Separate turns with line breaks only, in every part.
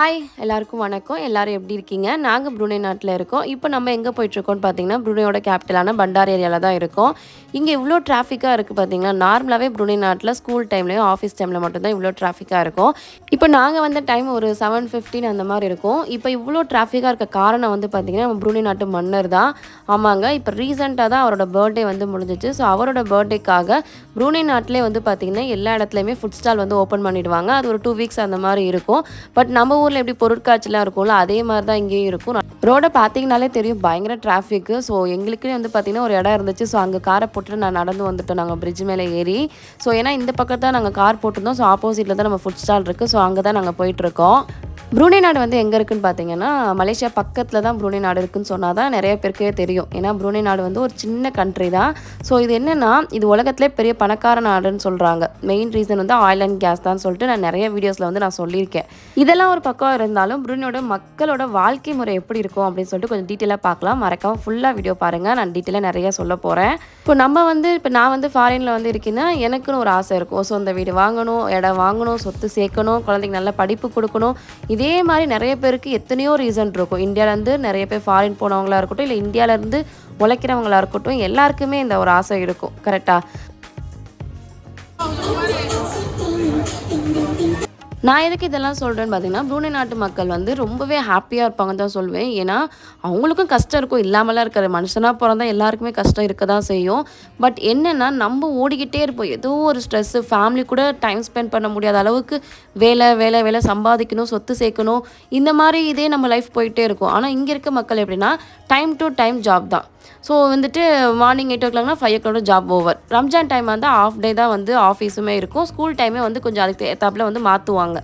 Hi எல்லாருக்கும் வணக்கம். எல்லாரும் எப்படி இருக்கீங்க? நாங்க ப்ரூனே நாட்ல இருக்கோம். இப்போ நம்ம எங்க போயிட்டுருக்கோம்னு பார்த்தீங்கன்னா, ப்ரூனேயோட கேபிட்டலான பண்டார் ஏரியால தான் இருக்கோம். இங்க இவ்ளோ டிராஃபிக்கா இருக்கு பார்த்தீங்களா? நார்மலாவே ப்ரூனே நாட்ல ஸ்கூல் டைம்லயும், ஆஃபீஸ் டைம்ல மட்டும் தான் இவ்ளோ டிராஃபிக்கா இருக்கும். இப்போ நாங்க வந்த டைம் ஒரு 7:15 அந்த மாரி இருக்கும். இப்போ இவ்ளோ டிராஃபிக்கா இருக்க காரணம் வந்து பார்த்தீங்கன்னா, நம்ம ப்ரூனே நாட்டு மன்னர் தான். ஆமாங்க. இப்போ ரீசென்ட்டா தான் அவரோட பர்த்டே வந்து முடிஞ்சுச்சு. ஸோ அவரோட பர்த்டேக்காக ப்ரூனே நாட்டிலே வந்து பார்த்தீங்கன்னா, எல்லா இடத்துலயுமே ஃபுட் ஸ்டால் வந்து ஓப்பன் பண்ணிடுவாங்க. அது ஒரு 2 வீக்ஸ் அந்த மாரி இருக்கும். பட் நம்ம ஊர்ல எப்படி பொருட்காட்சிலாம் இருக்கும்ல, அதே மாரி தான் இங்கேயும் இருக்கும். ரோட பார்த்தீங்கனாலே தெரியும் பயங்கர டிராஃபிக்கு. ஸோ எங்களுக்குன்னே வந்து பார்த்தீங்கன்னா, ஒரு இடம் இருந்துச்சு. ஸோ அங்க கார போட்டுட்டு நான் நடந்து வந்துட்டோம் நாங்க பிரிட்ஜ் மேல ஏறி. ஸோ ஏன்னா இந்த பக்கம் தான் நாங்க கார் போட்டிருந்தோம். ஸோ ஆப்போசிட்ல தான் நம்ம ஃபுட் ஸ்டால் இருக்கு. ஸோ அங்க தான் நாங்க போயிட்டுருக்கோம். ப்ரூனே நாடு வந்து எங்கே இருக்குன்னு பார்த்தீங்கன்னா, மலேசியா பக்கத்தில் தான் ப்ரூனே நாடு இருக்குன்னு சொன்னா தான் நெறைய பேருக்கே தெரியும். ஏன்னா ப்ரூனே நாடு வந்து ஒரு சின்ன கண்ட்ரி தான். ஸோ இது என்னன்னா, இது உலகத்திலே பெரிய பணக்கார நாடுன்னு சொல்றாங்க. மெயின் ரீசன் வந்து ஆயில் அண்ட் கேஸ் தான் சொல்லிட்டு நான் நெறைய வீடியோஸ்ல வந்து நான் சொல்லியிருக்கேன். இதெல்லாம் ஒரு பக்கம் இருந்தாலும் ப்ரூனேயோட மக்களோட வாழ்க்கை முறை எப்படி இருக்கும் அப்படின்னு சொல்லிட்டு கொஞ்சம் டீட்டெயிலா பார்க்கலாம். மறக்காம ஃபுல்லா வீடியோ பாருங்க. நான் டீட்டெயிலா நெறைய சொல்ல போறேன். இப்போ நான் வந்து ஃபாரின்ல வந்து இருக்கேன்னா, எனக்குன்னு ஒரு ஆசை இருக்கும். சொந்த வீடு வாங்கணும், இடம் வாங்கணும், சொத்து சேர்க்கணும், குழந்தைக்கு நல்ல படிப்பு குடுக்கணும். இதே மாரி நெறைய பேருக்கு எத்தனையோ ரீசன் இருக்கும். இந்தியாவிலேருந்து நெறைய பேர் ஃபாரின் போனவங்களா இருக்கட்டும், இல்ல இந்தியாவிலேருந்து உழைக்கிறவங்களா இருக்கட்டும், எல்லாருக்குமே இந்த ஒரு ஆசை இருக்கும். கரெக்ட்டா? நான் எதுக்கு இதெல்லாம் சொல்கிறேன்னு பார்த்தீங்கன்னா, ப்ரூனே நாட்டு மக்கள் வந்து ரொம்பவே ஹாப்பியா இருப்பாங்கன்னு தான் சொல்வேன். ஏன்னா, அவங்களுக்கும் கஷ்டம் இருக்கும். இல்லாமலாம் இருக்காது. மனுஷனா பொறந்தா எல்லாருக்குமே கஷ்டம் இருக்க தான் செய்யும். பட் என்னன்னா, நம்ம ஓடிக்கிட்டே இருப்போம். ஏதோ ஒரு ஸ்ட்ரெஸ்ஸு, ஃபேமிலி கூட டைம் ஸ்பெண்ட் பண்ண முடியாத அளவுக்கு வேலை, வேலை, வேலை சம்பாதிக்கணும், சொத்து சேர்க்கணும். இந்த மாரி இதே நம்ம லைஃப் போயிட்டே இருக்கும். ஆனா, இங்க இருக்க மக்கள் எப்படின்னா, டைம் டூ டைம் ஜாப் தான். ஸோ வந்துட்டு மார்னிங் 8:00னா 5:00 ஜாப் ஓவர். ரம்ஜான் டைம் வந்தா ஹாஃப் டே தான் வந்து ஆஃபீஸுமே இருக்கும். ஸ்கூல் டைமே வந்து கொஞ்சம் அதுக்கு ஏத்தாப்புல வந்து மாத்துவாங்க.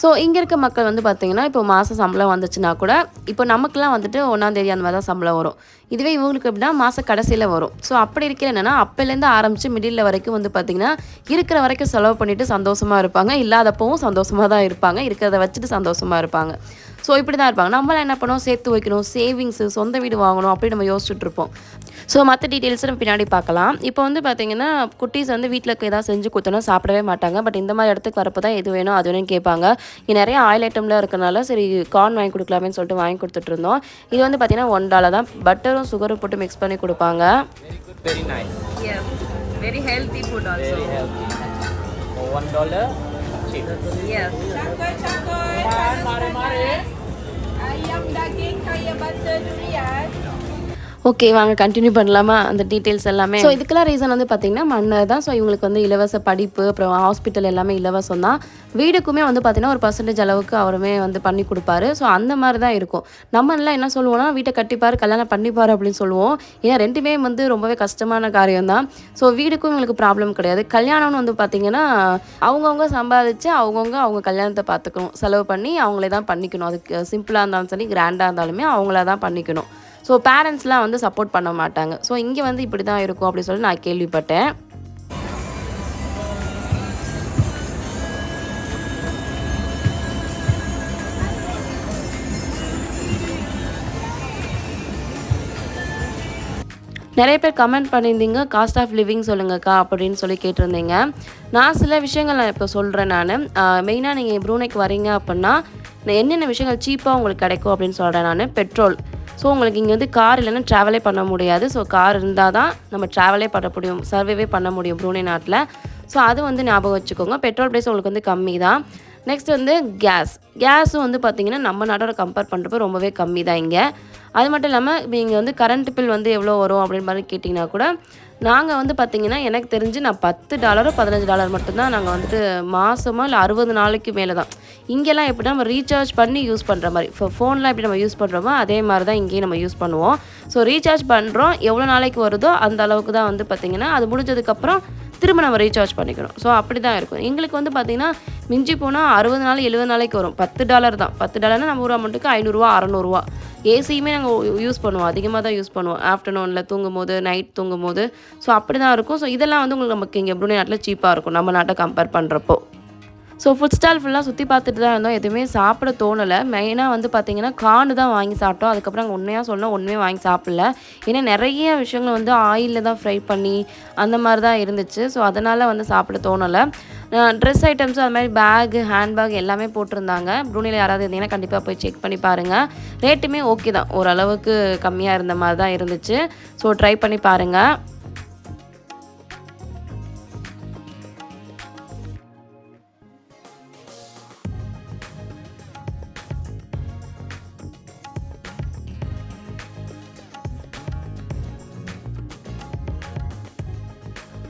ஸோ இங்க இருக்க மக்கள் வந்து பார்த்தீங்கன்னா, இப்போ மாச சம்பளம் வந்துச்சுன்னா கூட, இப்போ நமக்கெல்லாம் வந்துட்டு 1ஆம் தேதி அந்த மாரி தான் சம்பளம் வரும். இதுவே இவங்களுக்கு எப்படின்னா மாச கடைசியில வரும். ஸோ அப்படி இருக்கையில என்னன்னா, அப்பலேருந்து ஆரம்பிச்சு மிடில்ல வரைக்கும் வந்து பார்த்தீங்கன்னா, இருக்கிற வரைக்கும் செலவு பண்ணிட்டு சந்தோஷமா இருப்பாங்க. இல்லாதப்பவும் சந்தோஷமா தான் இருப்பாங்க. இருக்கிறத வச்சுட்டு சந்தோஷமா இருப்பாங்க. ஸோ இப்படி தான் இருப்பாங்க. நம்மலாம் என்ன பண்ணுவோம், சேர்த்து வைக்கணும், சேவிங்ஸு, சொந்த வீடு வாங்கணும் அப்படின்னு நம்ம யோசிச்சுட்டு இருப்போம். ஸோ மற்ற டீட்டெயில்ஸை நம்ம பின்னாடி பார்க்கலாம். இப்போ வந்து பார்த்தீங்கன்னா, குட்டீஸ் வந்து வீட்ல இருக்க ஏதாவது செஞ்சு குடுத்தோம்னா சாப்பிடவே மாட்டாங்க. பட் இந்த மாரி இடத்துக்கு வரப்போ தான் எது வேணும், அது வேணும்னு கேட்பாங்க. இங்க நெறைய ஆயில் ஐட்டம்லாம் இருக்கனால, சரி கார்ன் வாங்கி குடுக்கலாமேன்னு சொல்லிட்டு வாங்கி குடுத்துட்டுருந்தோம். இது வந்து பார்த்தீங்கன்னா $1 தான். பட்டரும், சுகரும் போட்டு மிக்ஸ் பண்ணி குடுப்பாங்க.
Very good, very nice.
Yes, very healthy food also.
Very healthy. For $1, cheap.
Yes.
Mari, mari, mari.
Ayam daging kaya butter durian.
Okay, வாங்க கன்டின்யூ பண்ணலாமா? அந்த டீட்டெயில்ஸ் எல்லாமே. ஸோ இதுக்கெல்லாம் ரீசன் வந்து பார்த்தீங்கன்னா, மன்னர் தான். ஸோ இவங்களுக்கு வந்து இலவச படிப்பு, அப்புறம் ஹாஸ்பிட்டல் எல்லாமே இலவசம் தான். வீடுக்குமே வந்து பார்த்தீங்கன்னா, ஒரு பர்சன்டேஜ் அளவுக்கு அவருமே வந்து பண்ணி குடுப்பாரு. ஸோ அந்த மாரி தான் இருக்கும். நம்மலாம் என்ன சொல்லுவோம்னா, வீட்ட கட்டிப்பாரு, கல்யாணம் பண்ணிப்பாரு அப்படின்னு சொல்லுவோம். ஏன்னா 2மே வந்து ரொம்பவே கஷ்டமான காரியம் தான். ஸோ வீடுக்கும் இவங்களுக்கு ப்ராப்ளம் கிடையாது. கல்யாணம்னு வந்து பார்த்தீங்கன்னா, அவங்கவங்க சம்பாதிச்சு அவங்கவங்க அவங்க கல்யாணத்த பார்த்துக்கணும். செலவு பண்ணி அவங்களே தான் பண்ணிக்கணும். அதுக்கு சிம்பிளா இருந்தாலும் சரி, கிராண்டா இருந்தாலுமே அவங்களா தான் பண்ணிக்கணும். ஸோ பேரண்ட்ஸ்லாம் வந்து சப்போர்ட் பண்ண மாட்டாங்க. ஸோ இங்கே வந்து இப்படி தான் இருக்கும் அப்படின்னு சொல்லி நான் கேள்விப்பட்டேன். நெறைய பேர் கமெண்ட் பண்ணியிருந்தீங்க, காஸ்ட் ஆஃப் லிவிங் சொல்லுங்கக்கா அப்படின்னு சொல்லி கேட்டிருந்தீங்க. நான் சில விஷயங்கள் நான் இப்போ சொல்கிறேன் நானு. மெயினா நீங்க ப்ரூனேக்கு வரீங்க அப்படின்னா, என்னென்ன விஷயங்கள் சீப்பா உங்களுக்கு கிடைக்கும் அப்படின்னு சொல்றேன் நானு. பெட்ரோல். ஸோ உங்களுக்கு இங்கே வந்து கார் இல்லைன்னா ட்ராவலே பண்ண முடியாது. ஸோ கார் இருந்தால் தான் நம்ம ட்ராவலே பண்ண முடியும், சர்வேவே பண்ண முடியும் ப்ரூனே நாட்டில். ஸோ அது வந்து ஞாபகம் வச்சுக்கோங்க. பெட்ரோல் ப்ரைஸ் உங்களுக்கு வந்து கம்மி தான். நெக்ஸ்ட் வந்து கேஸும் வந்து பார்த்தீங்கன்னா, நம்ம நாட்டோட கம்பேர் பண்ணுறப்போ ரொம்பவே கம்மி தான் இங்கே. அது மட்டும் இல்லாமல் நீங்கள் வந்து கரண்ட் பில் வந்து எவ்வளோ வரும் அப்படின்னு மாதிரி கேட்டிங்கன்னா கூட, நாங்கள் வந்து பார்த்தீங்கன்னா, எனக்கு தெரிஞ்சு நான் $10 $15 மட்டும்தான் நாங்கள் வந்துட்டு மாதமா இல்லை 60 நாளைக்கு மேலே தான். இங்கெல்லாம் எப்படின்னா நம்ம ரீசார்ஜ் பண்ணி யூஸ் பண்ணுற மாதிரி, இப்போ ஃபோன்லாம் எப்படி நம்ம யூஸ் பண்ணுறோமோ அதே மாதிரி தான் இங்கேயும் நம்ம யூஸ் பண்ணுவோம். ஸோ ரீசார்ஜ் பண்ணுறோம், எவ்வளோ நாளைக்கு வருதோ அந்த அளவுக்கு தான் வந்து பார்த்தீங்கன்னா, அது முடிஞ்சதுக்கப்புறம் திரும்ப நம்ம ரீசார்ஜ் பண்ணிக்கணும். ஸோ அப்படி தான் இருக்கும். எங்களுக்கு வந்து பார்த்தீங்கன்னா, மிஞ்சி போனால் 60 நாள் 70 நாளைக்கு வரும். $10 தான். $10னா நம்ம ஊர் அமௌண்ட்டுக்கு ₹500 600. ஏசியுமே நாங்கள் யூஸ் பண்ணுவோம். அதிகமாக தான் யூஸ் பண்ணுவோம். ஆஃப்டர்நூனில் தூங்கும்போது, நைட் தூங்கும்போது. ஸோ அப்படி தான் இருக்கும். ஸோ இதெல்லாம் வந்து உங்களுக்கு நமக்கு இங்கே ப்ரூனே நாட்டில் சீப்பாக இருக்கும், நம்ம நாட்டை கம்பேர் பண்ணுறப்போ. ஸோ ஃபுட் ஸ்டால் ஃபுல்லாக சுற்றி பார்த்துட்டு தான் இருந்தோம். எதுவுமே சாப்பிட தோணலை. மெயினாக வந்து பார்த்திங்கன்னா கார்னு தான் வாங்கி சாப்பிட்டோம். அதுக்கப்புறம் அங்கே உண்மையாக சொல்லணும் ஒன்றுமே வாங்கி சாப்பிடல. ஏன்னா நிறைய விஷயங்கள் வந்து ஆயிலில் தான் ஃப்ரை பண்ணி அந்த மாதிரி தான் இருந்துச்சு. ஸோ அதனால் வந்து சாப்பிட தோணலை. ட்ரெஸ் ஐட்டம்ஸு அது மாதிரி பேகு, ஹேண்ட்பேக் எல்லாமே போட்டிருந்தாங்க. ப்ரூனேல யாராவது இருந்தீங்கன்னா கண்டிப்பாக போய் செக் பண்ணி பாருங்கள். ரேட்டுமே ஓகே தான், ஓரளவுக்கு கம்மியாக இருந்த மாதிரி தான் இருந்துச்சு. ஸோ ட்ரை பண்ணி பாருங்கள்.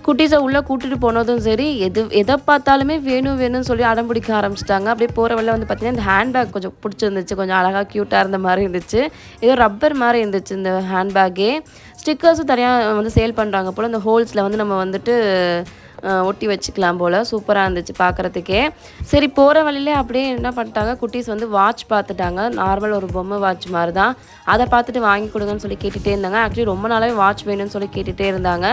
குட்டீஸை உள்ளே கூட்டிட்டு போனதும் சரி, எதை பார்த்தாலுமே வேணும் வேணும்னு சொல்லி அடம் பிடிக்க ஆரம்பிச்சிட்டாங்க. அப்படியே போகிற வழியில வந்து பார்த்திங்கன்னா, இந்த ஹேண்ட்பேக் கொஞ்சம் பிடிச்சிருந்துச்சு. கொஞ்சம் அழகாக க்யூட்டாக இருந்த மாதிரி இருந்துச்சு. ஏதோ ரப்பர் மாதிரி இருந்துச்சு இந்த ஹேண்ட்பேக்கே. ஸ்டிக்கர்ஸும் தனியாக வந்து சேல் பண்ணுறாங்க போல். இந்த ஹோல்ஸில் வந்து நம்ம வந்துட்டு ஒட்டி வச்சுக்கலாம் போல். சூப்பராக இருந்துச்சு பார்க்குறதுக்கே. சரி போகிற வழியிலே அப்படியே என்ன பண்ணிட்டாங்க, குட்டீஸ் வந்து வாட்ச் பார்த்துட்டாங்க. நார்மல் ஒரு பொம்மை வாட்ச் மாதிரி தான். அதை பார்த்துட்டு வாங்கி கொடுங்கன்னு சொல்லி கேட்டுகிட்டே இருந்தாங்க. ஆக்சுவலி ரொம்ப நாளாகவே வாட்ச் வேணும்னு சொல்லி கேட்டுகிட்டே இருந்தாங்க.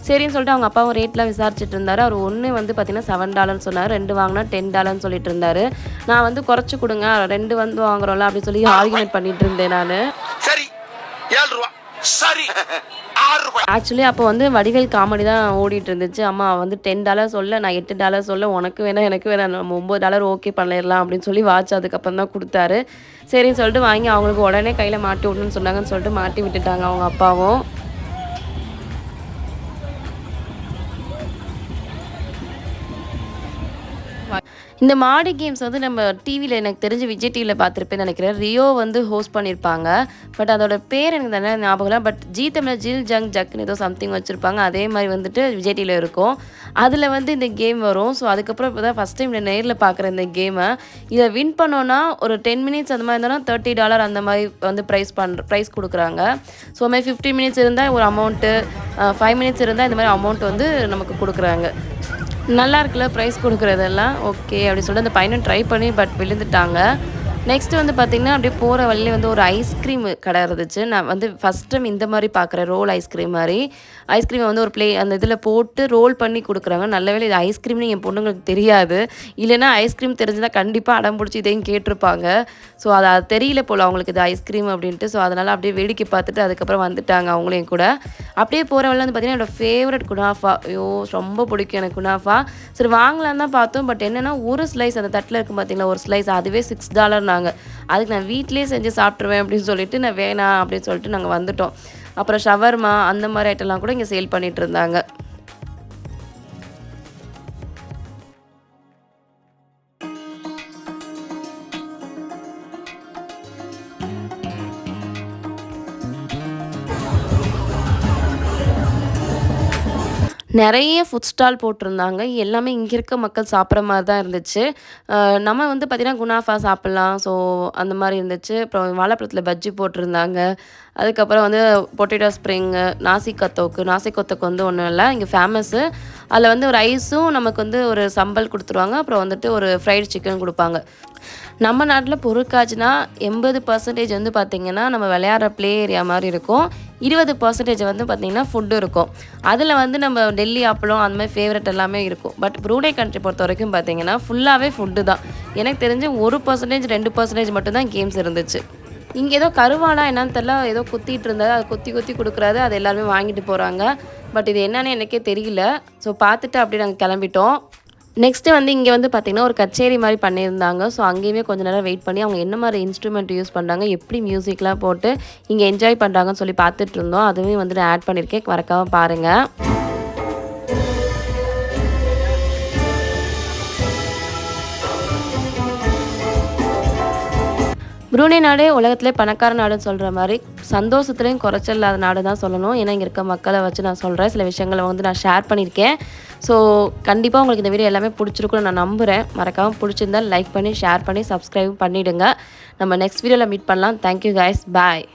சரின்னு சொல்லிட்டு அவங்க அப்பாவும் ரேட்லாம் விசாரிச்சுட்டு இருந்தார். அவர் ஒன்று வந்து பார்த்திங்கன்னா $7 சொன்னார். 2 வாங்கினா $10 சொல்லிட்டு இருந்தார். நான் வந்து குறைச்சி கொடுங்க, 2 வந்து வாங்குறோம்ல அப்படின்னு சொல்லி ஆர்குமெண்ட் பண்ணிட்டு இருந்தேன் நான்.
சரி $7 சரி $6.
ஆக்சுவலி அப்போ வந்து வடிவேல் காமெடி தான் ஓடிட்டு இருந்துச்சு. அம்மா வந்து $10 சொல்ல, நான் $8 சொல்ல, உனக்கு வேணாம் எனக்கு வேணாம், நம்ம $9 ஓகே பண்ணிடலாம் அப்படின்னு சொல்லி வாட்ச் அதுக்கப்புறம் தான் கொடுத்தாரு. சரின்னு சொல்லிட்டு வாங்கி அவங்களுக்கு உடனே கையில் மாட்டி விடணும்னு சொன்னாங்கன்னு சொல்லிட்டு மாட்டி விட்டுட்டாங்க அவங்க அப்பாவும். இந்த மாடி கேம்ஸ் வந்து நம்ம டிவியில் எனக்கு தெரிஞ்சு விஜய் டிவியில் பார்த்துருப்பேன்னு நினைக்கிறேன். ரியோ வந்து ஹோஸ்ட் பண்ணியிருப்பாங்க. பட் அதோட பேர் எனக்கு நல்லா ஞாபகம் இல்லை. பட் ஜீ தமிழ் ஜில் ஜங் ஜக்குன்னு ஏதோ சம்திங் வச்சுருப்பாங்க. அதே மாதிரி வந்துட்டு விஜய் டிவியில் இருக்கும். அதில் வந்து இந்த கேம் வரும். ஸோ அதுக்கப்புறம் இப்போ தான் ஃபஸ்ட் டைம் நான் நேரில் பார்க்குறேன் இந்த கேமை. இதை வின் பண்ணோன்னா ஒரு 10 மினிட்ஸ் அந்த மாதிரி இருந்தோன்னா $30 அந்த மாதிரி வந்து ப்ரைஸ் கொடுக்குறாங்க. ஸோ அது மாதிரி 15 மினிட்ஸ் இருந்தால் ஒரு அமௌண்ட்டு, 5 மினிட்ஸ் இருந்தால் இந்த மாதிரி அமௌண்ட் வந்து நமக்கு கொடுக்குறாங்க. நல்லா இருக்குல்ல ப்ரைஸ் கொடுக்குறதெல்லாம். ஓகே அப்படி சொல்லிட்டு அந்த பையனும் ட்ரை பண்ணி பட் விழுந்துட்டாங்க. நெக்ஸ்ட்டு வந்து பார்த்திங்கன்னா அப்படியே போகிற வழியிலே வந்து ஒரு ஐஸ்கிரீம் கடை இருந்துச்சு. நான் வந்து ஃபஸ்ட் டைம் இந்த மாதிரி பார்க்குறேன், ரோல் ஐஸ்கிரீம் மாதிரி. ஐஸ்கிரீமை வந்து ஒரு அந்த இதில் போட்டு ரோல் பண்ணி கொடுக்குறாங்க. நல்ல வேளை இது ஐஸ்கிரீம்னு என் பொண்ணுங்களுக்கு தெரியாது. இல்லைன்னா ஐஸ்கிரீம் தெரிஞ்சுதான் கண்டிப்பாக அடம் பிடிச்சி இதையும் கேட்டிருப்பாங்க. ஸோ அது தெரியல போல் அவங்களுக்கு இது ஐஸ்கிரீம் அப்படின்ட்டு. ஸோ அதனால் அப்படியே வேடிக்கை பார்த்துட்டு அதுக்கப்புறம் வந்துட்டாங்க அவங்களையும் கூட. அப்படியே போகிற வழியில் வந்து பார்த்திங்கன்னா என்னோடய ஃபேவரட் குனாஃபா. ஐயோ ரொம்ப பிடிக்கும் எனக்கு குனாஃபா. சரி வாங்கலான்னு தான் பார்த்தோம். பட் என்னென்னா ஒரு ஸ்லைஸ் அந்த தட்டில் இருக்கும் பார்த்திங்களா, ஒரு ஸ்லைஸ் அதுவே $6 அதுக்கு நான் வீட்டிலேயே செஞ்சு சாப்பிட்ருவேன் அப்படின்னு சொல்லிட்டு நான் வேணாம் அப்படின்னு சொல்லிட்டு நாங்கள் வந்துட்டோம். அப்புறம் ஷவர்மா அந்த மாதிரி ஐட்டம்லாம் கூட இங்கே சேல் பண்ணிட்டு இருந்தாங்க. நிறைய ஃபுட் ஸ்டால் போட்டிருந்தாங்க. எல்லாமே இங்கே இருக்க மக்கள் சாப்பிட்ற மாதிரி தான் இருந்துச்சு. நம்ம வந்து பார்த்திங்கன்னா குனாஃபா சாப்பிட்லாம். ஸோ அந்த மாதிரி இருந்துச்சு. அப்புறம் வாழைப்பழத்தில் பஜ்ஜி போட்டிருந்தாங்க. அதுக்கப்புறம் வந்து பொட்டேட்டோ ஸ்ப்ரிங்கு, நாசி கொத்தோக்கு வந்து ஒன்றும் இல்லை இங்கே ஃபேமஸ்ஸு. அதில் வந்து ஒரு ஐஸும் நமக்கு வந்து ஒரு சம்பல் கொடுத்துருவாங்க. அப்புறம் வந்துட்டு ஒரு ஃப்ரைடு சிக்கன் கொடுப்பாங்க. நம்ம நாட்டில் பொருட்காட்சினா 80% வந்து பார்த்திங்கன்னா நம்ம விளையாடுற ப்ளே ஏரியா மாதிரி இருக்கும். 20% வந்து பார்த்திங்கன்னா ஃபுட்டு இருக்கும். அதில் வந்து நம்ம டெல்லி அப்பளம் அந்த மாதிரி ஃபேவரட் எல்லாமே இருக்கும். பட் ப்ரூனே கண்ட்ரி பொறுத்த வரைக்கும் பார்த்திங்கன்னா ஃபுல்லாகவே ஃபுட்டு தான். எனக்கு தெரிஞ்சு 1% 2% மட்டும்தான் கேம்ஸ் இருந்துச்சு. இங்கே ஏதோ கருவாடா என்னன்னு தெரில, ஏதோ குத்திட்டு இருந்தாரு. அதை குத்தி கொடுக்குறாரு. அதை எல்லாருமே வாங்கிட்டு போகிறாங்க. பட் இது என்னன்னு எனக்கே தெரியல. ஸோ பார்த்துட்டு அப்படியே நாங்கள் கிளம்பிட்டோம். நெக்ஸ்ட்டு வந்து இங்கே வந்து பார்த்திங்கன்னா ஒரு கச்சேரி மாதிரி பண்ணியிருந்தாங்க. ஸோ அங்கேயுமே கொஞ்சம் நேரம் வெயிட் பண்ணி அவங்க என்ன மாதிரி இன்ஸ்ட்ருமெண்ட் யூஸ் பண்ணுறாங்க, எப்படி மியூசிக்லாம் போட்டு இங்கே என்ஜாய் பண்ணுறாங்கன்னு சொல்லி பார்த்துட்டு இருந்தோம். அதுவுமே வந்து நான் ஆட் பண்ணியிருக்கேன், மறக்காம பாருங்கள். ப்ரூனே நாடே உலகத்திலே பணக்கார நாடுன்னு சொல்கிற மாதிரி சந்தோஷத்துலேயும் குறைச்சல் இல்லாத நாடு தான் சொல்லணும். ஏன்னா இங்கே இருக்க மக்களை வச்சு நான் சொல்கிறேன். சில விஷயங்களை வந்து நான் ஷேர் பண்ணியிருக்கேன். ஸோ கண்டிப்பாக உங்களுக்கு இந்த வீடியோ எல்லாமே பிடிச்சிருக்குன்னு நான் நம்புகிறேன். மறக்காமல் பிடிச்சிருந்தால் லைக் பண்ணி ஷேர் பண்ணி சப்ஸ்கிரைப் பண்ணிவிடுங்க. நம்ம நெக்ஸ்ட் வீடியோவில் மீட் பண்ணலாம். தேங்க்யூ கைஸ், பாய்.